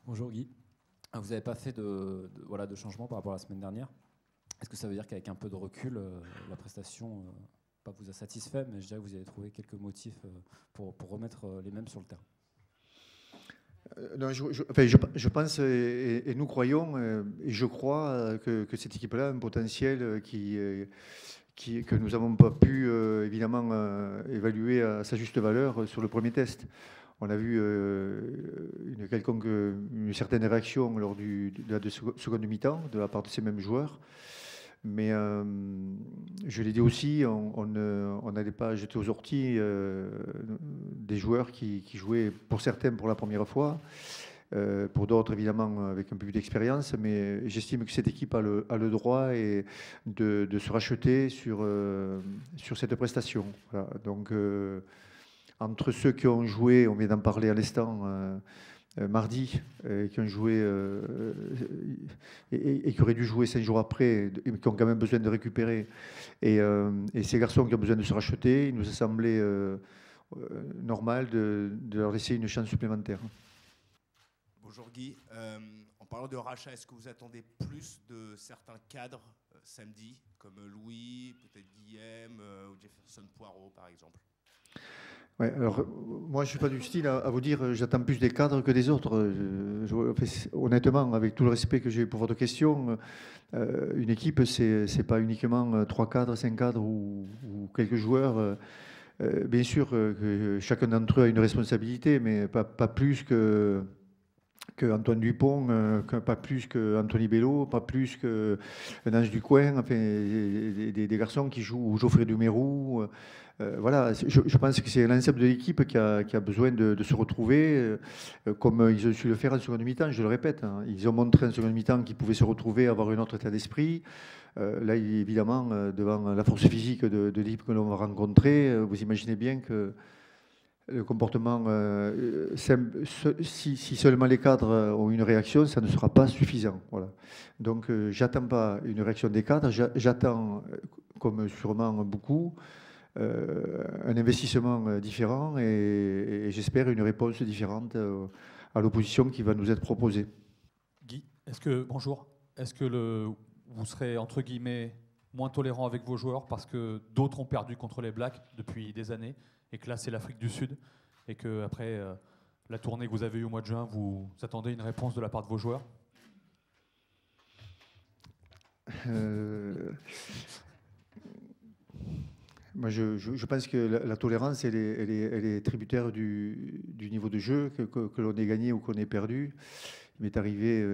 Bonjour Guy. Vous n'avez pas fait de changement par rapport à la semaine dernière. Est-ce que ça veut dire qu'avec un peu de recul, la prestation pas vous a satisfait, mais je dirais que vous avez trouvé quelques motifs pour remettre les mêmes sur le terrain? Non, je pense et nous croyons et je crois que cette équipe-là a un potentiel que nous n'avons pas pu évidemment évaluer à sa juste valeur sur le premier test. On a vu une certaine réaction lors de la seconde mi-temps de la part de ces mêmes joueurs. Mais je l'ai dit aussi, on n'allait pas jeter aux orties des joueurs qui jouaient pour certains pour la première fois, pour d'autres évidemment avec un peu plus d'expérience. Mais j'estime que cette équipe a le droit de se racheter sur cette prestation. Voilà. Donc entre ceux qui ont joué, on vient d'en parler à l'instant, mardi, qui ont joué et qui auraient dû jouer 5 jours après, mais qui ont quand même besoin de récupérer. Et ces garçons qui ont besoin de se racheter, il nous a semblé normal de leur laisser une chance supplémentaire. Bonjour Guy. En parlant de rachat, est-ce que vous attendez plus de certains cadres samedi, comme Louis, peut-être Guillaume ou Jefferson Poirot par exemple? Ouais, alors moi je ne suis pas du style à vous dire j'attends plus des cadres que des autres. Honnêtement, avec tout le respect que j'ai pour votre question, une équipe, c'est pas uniquement 3 cadres, 5 cadres ou quelques joueurs. Bien sûr que chacun d'entre eux a une responsabilité, mais pas plus que Antoine Dupont, pas plus que Anthony Bello, pas plus que Ange du Coin, enfin, des garçons qui jouent, ou Geoffrey Dumerou. Voilà, je pense que c'est l'ensemble de l'équipe qui a besoin de se retrouver, comme ils ont su le faire en seconde mi-temps, je le répète. Hein. Ils ont montré en seconde mi-temps qu'ils pouvaient se retrouver, avoir un autre état d'esprit. Là, évidemment, devant la force physique de l'équipe que l'on va rencontrer, vous imaginez bien que le comportement, si seulement les cadres ont une réaction, ça ne sera pas suffisant. Voilà. Donc, j'attends pas une réaction des cadres, j'attends, comme sûrement beaucoup, un investissement différent et j'espère une réponse différente à l'opposition qui va nous être proposée. Guy, bonjour, est-ce que vous serez, entre guillemets, moins tolérant avec vos joueurs parce que d'autres ont perdu contre les Blacks depuis des années et que là c'est l'Afrique du Sud et qu'après la tournée que vous avez eue au mois de juin, vous attendez une réponse de la part de vos joueurs? Moi, je pense que la tolérance, elle est tributaire du niveau de jeu, que l'on ait gagné ou qu'on ait perdu. Il m'est arrivé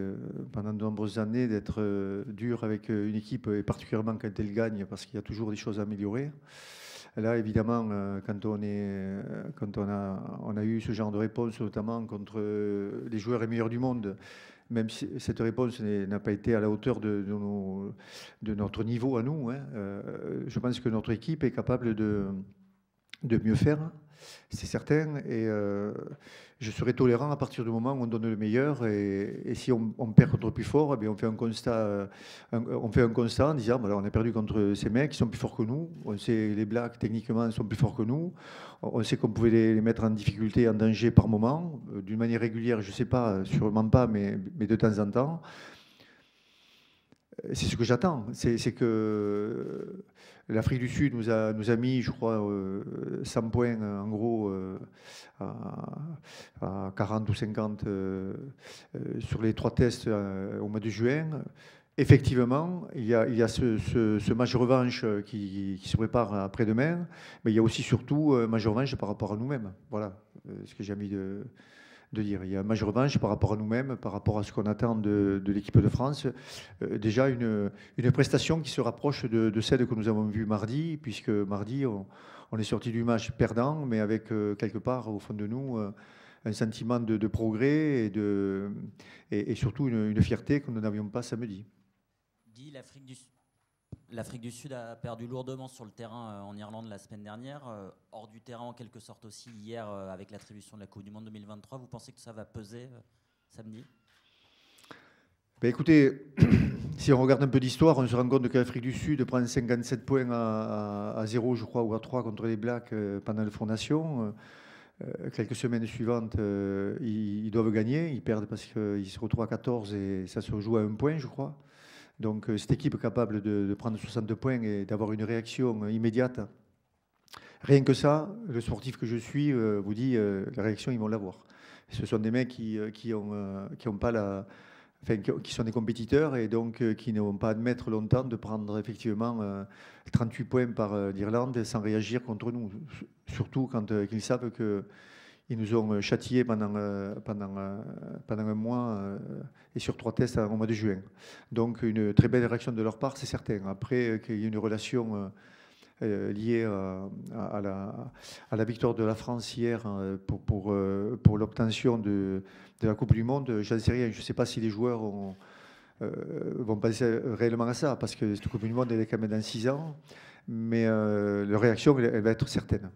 pendant de nombreuses années d'être dur avec une équipe, et particulièrement quand elle gagne, parce qu'il y a toujours des choses à améliorer. Là, évidemment, quand on a eu ce genre de réponse, notamment contre les joueurs les meilleurs du monde, même si cette réponse n'a pas été à la hauteur de notre niveau à nous, hein, je pense que notre équipe est capable de mieux faire, c'est certain. Et je serai tolérant à partir du moment où on donne le meilleur. Et si on perd contre le plus fort, eh bien on fait un constat en disant voilà, on a perdu contre ces mecs qui sont plus forts que nous. On sait les Blacks techniquement sont plus forts que nous. On sait qu'on pouvait les mettre en difficulté, en danger par moment, d'une manière régulière, je ne sais pas, sûrement pas, mais de temps en temps. C'est ce que j'attends. C'est que l'Afrique du Sud nous a mis, je crois, 100 points en gros à 40 ou 50 sur les 3 tests au mois de juin. Effectivement, il y a ce match revanche qui se prépare après-demain, mais il y a aussi surtout un match revanche par rapport à nous-mêmes. Voilà ce que j'ai envie de dire. Il y a un match revanche par rapport à nous-mêmes, par rapport à ce qu'on attend de l'équipe de France. Déjà une prestation qui se rapproche de celle que nous avons vue mardi, puisque mardi, on est sorti du match perdant, mais avec quelque part, au fond de nous, un sentiment de progrès et surtout une fierté que nous n'avions pas samedi. Guy, l'Afrique du Sud a perdu lourdement sur le terrain en Irlande la semaine dernière, hors du terrain en quelque sorte aussi hier avec l'attribution de la Coupe du Monde 2023. Vous pensez que ça va peser samedi? Ben écoutez, si on regarde un peu d'histoire, on se rend compte que l'Afrique du Sud prend 57 points à 0, je crois, ou à 3 contre les Blacks pendant le Four Nations. quelques semaines suivantes, ils doivent gagner. Ils perdent parce qu'ils se retrouvent à 14 et ça se joue à 1 point, je crois. Donc cette équipe est capable de prendre 60 points et d'avoir une réaction immédiate. Rien que ça, le sportif que je suis vous dit, la réaction, ils vont l'avoir. Ce sont des mecs qui ont pas la... Enfin, qui sont des compétiteurs et donc qui ne vont pas admettre longtemps de prendre effectivement 38 points par l'Irlande sans réagir contre nous. Surtout quand ils savent qu'ils nous ont châtiés pendant un mois et sur 3 tests au mois de juin. Donc une très belle réaction de leur part, c'est certain. Après qu'il y ait une relation liée à la victoire de la France hier pour l'obtention de la Coupe du Monde, j'en sais rien. Je ne sais pas si les joueurs vont penser réellement à ça, parce que cette Coupe du Monde, elle est quand même dans 6 ans, mais leur réaction, elle va être certaine.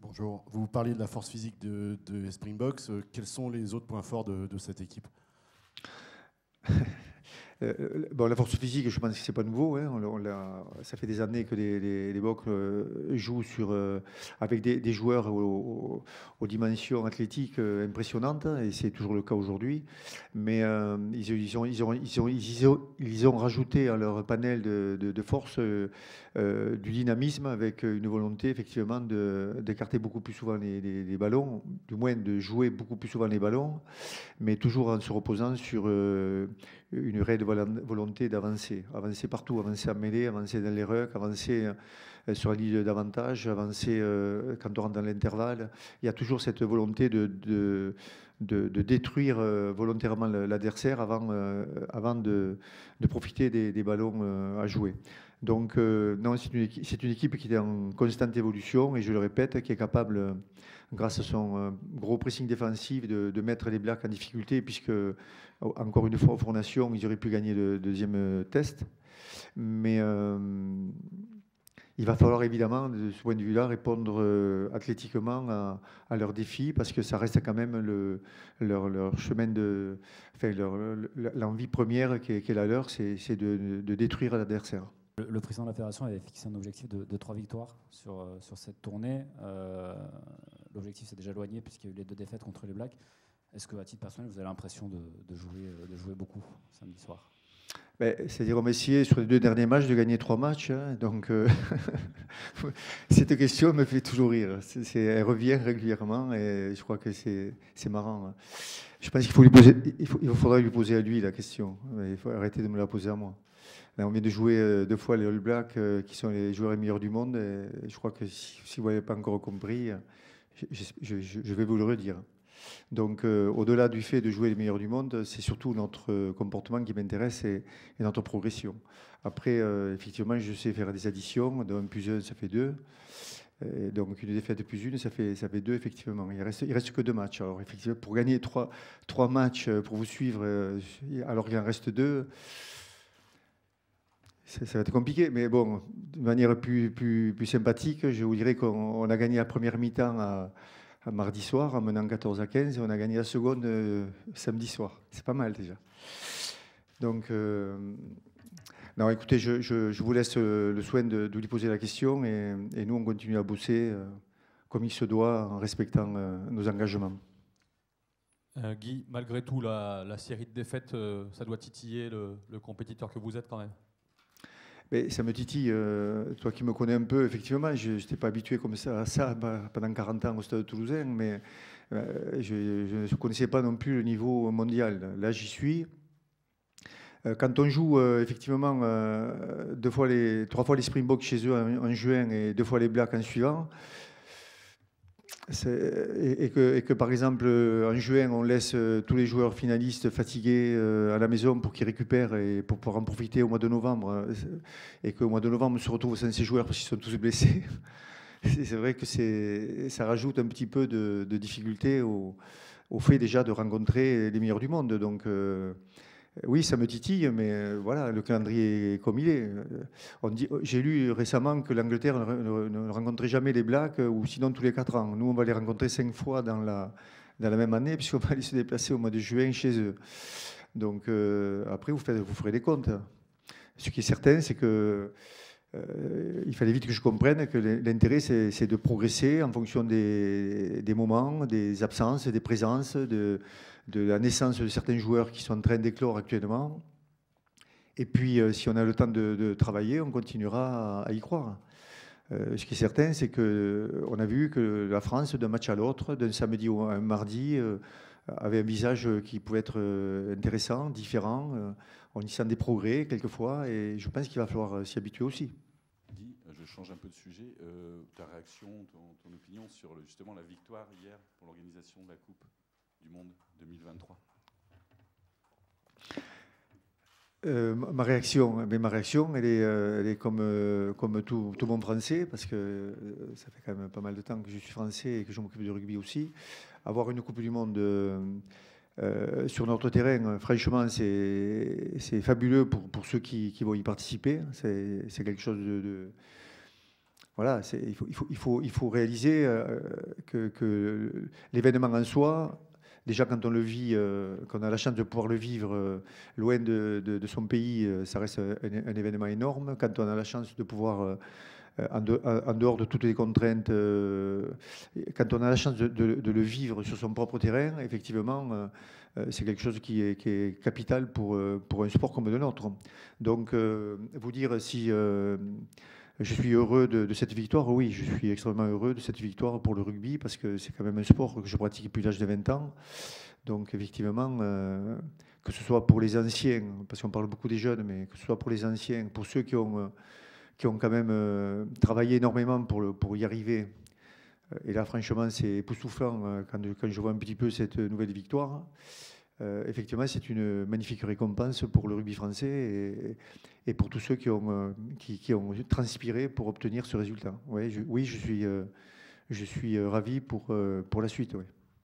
Bonjour, vous parliez de la force physique de Springboks. Quels sont les autres points forts de cette équipe? Bon, la force physique, je pense que c'est pas nouveau. Hein. Ça fait des années que les Boks jouent avec des joueurs aux dimensions athlétiques impressionnantes, et c'est toujours le cas aujourd'hui. Mais ils ont rajouté à leur panel de force du dynamisme, avec une volonté effectivement d'écarter beaucoup plus souvent les ballons, du moins de jouer beaucoup plus souvent les ballons, mais toujours en se reposant sur une réelle volonté d'avancer partout, avancer en mêlée, avancer dans les rucks, avancer sur la ligne d'avantage, avancer quand on rentre dans l'intervalle. Il y a toujours cette volonté de détruire volontairement l'adversaire avant de profiter des ballons à jouer. Donc non, c'est une équipe qui est en constante évolution, et je le répète, qui est capable, grâce à son gros pressing défensif, de mettre les Blacks en difficulté, puisque, encore une fois, aux Four Nations, ils auraient pu gagner le deuxième test. Mais il va falloir évidemment, de ce point de vue-là, répondre athlétiquement à leurs défis, parce que ça reste quand même leur chemin l'envie première qui est la leur, c'est de détruire l'adversaire. Le président de la fédération avait fixé un objectif de 3 victoires sur cette tournée. L'objectif s'est déjà éloigné puisqu'il y a eu les 2 défaites contre les Blacks. Est-ce qu'à titre personnel, vous avez l'impression de jouer beaucoup samedi soir? C'est-à-dire, on va essayer sur les 2 derniers matchs de gagner 3 matchs. Hein, donc, cette question me fait toujours rire. Elle revient régulièrement et je crois que c'est marrant. Hein. Je pense il faudrait lui poser à lui la question. Il faut arrêter de me la poser à moi. Là, on vient de jouer 2 fois les All Blacks, qui sont les joueurs les meilleurs du monde. Et je crois que si vous n'avez pas encore compris, je vais vous le redire. Donc, au-delà du fait de jouer les meilleurs du monde, c'est surtout notre comportement qui m'intéresse et notre progression. Après, effectivement, je sais faire des additions. De 1 plus 1, ça fait 2. Et donc, une défaite plus 1, ça fait 2, effectivement. Il reste que 2 matchs. Alors, effectivement, pour gagner 3 matchs, pour vous suivre, alors qu'il en reste 2... Ça va être compliqué, mais bon, de manière plus sympathique, je vous dirais qu'on a gagné la première mi-temps à mardi soir en menant 14-15, et on a gagné la seconde samedi soir. C'est pas mal déjà. Donc, non, écoutez, je vous laisse le soin de lui poser la question, et nous, on continue à bosser comme il se doit, en respectant nos engagements. Guy, malgré tout, la série de défaites, ça doit titiller le compétiteur que vous êtes quand même. Mais ça me titille. Toi qui me connais un peu, effectivement, je n'étais pas habitué comme ça à ça pendant 40 ans au Stade Toulousain, mais je ne connaissais pas non plus le niveau mondial. Là, j'y suis. Quand on joue effectivement 3 fois les Springboks chez eux en juin et 2 fois les Blacks en suivant, et que par exemple en juin on laisse tous les joueurs finalistes fatigués à la maison pour qu'ils récupèrent et pour pouvoir en profiter au mois de novembre, et qu'au mois de novembre on se retrouve sans ces joueurs parce qu'ils sont tous blessés, c'est vrai que ça rajoute un petit peu de difficulté au fait déjà de rencontrer les meilleurs du monde. Donc oui, ça me titille, mais voilà, le calendrier est comme il est. J'ai lu récemment que l'Angleterre ne rencontrait jamais les Blacks, ou sinon tous les 4 ans. Nous, on va les rencontrer 5 fois dans la même année, puisqu'on va aller se déplacer au mois de juin chez eux. Donc après, vous ferez des comptes. Ce qui est certain, c'est que il fallait vite que je comprenne que l'intérêt, c'est de progresser en fonction des moments, des absences, des présences, de la naissance de certains joueurs qui sont en train d'éclore actuellement. Et puis, si on a le temps de travailler, on continuera à y croire. Ce qui est certain, c'est qu'on a vu que la France, d'un match à l'autre, d'un samedi à un mardi, avait un visage qui pouvait être intéressant, différent. On y sent des progrès quelquefois, et je pense qu'il va falloir s'y habituer aussi. Guy, je change un peu de sujet. Ta réaction, ton opinion sur justement la victoire hier pour l'organisation de la Coupe du Monde 2023 ? Ma réaction, elle est comme tout bon français, parce que ça fait quand même pas mal de temps que je suis français et que je m'occupe du rugby aussi. Avoir une Coupe du Monde sur notre terrain, franchement, c'est fabuleux pour ceux qui vont y participer. C'est quelque chose de voilà, il faut réaliser que l'événement en soi. Déjà, quand on le vit, quand on a la chance de pouvoir le vivre loin de son pays, ça reste un événement énorme. Quand on a la chance de pouvoir, en dehors de toutes les contraintes, quand on a la chance de le vivre sur son propre terrain, effectivement, c'est quelque chose qui est capital pour un sport comme le nôtre. Donc, vous dire si je suis heureux de cette victoire, oui, je suis extrêmement heureux de cette victoire pour le rugby, parce que c'est quand même un sport que je pratique depuis l'âge de 20 ans. Donc effectivement, que ce soit pour les anciens, parce qu'on parle beaucoup des jeunes, mais que ce soit pour les anciens, pour ceux qui ont quand même travaillé énormément pour y arriver. Et là, franchement, c'est époustouflant quand je vois un petit peu cette nouvelle victoire. Effectivement, c'est une magnifique récompense pour le rugby français et pour tous ceux qui ont transpiré pour obtenir ce résultat. Oui, je suis ravi pour la suite. Oui.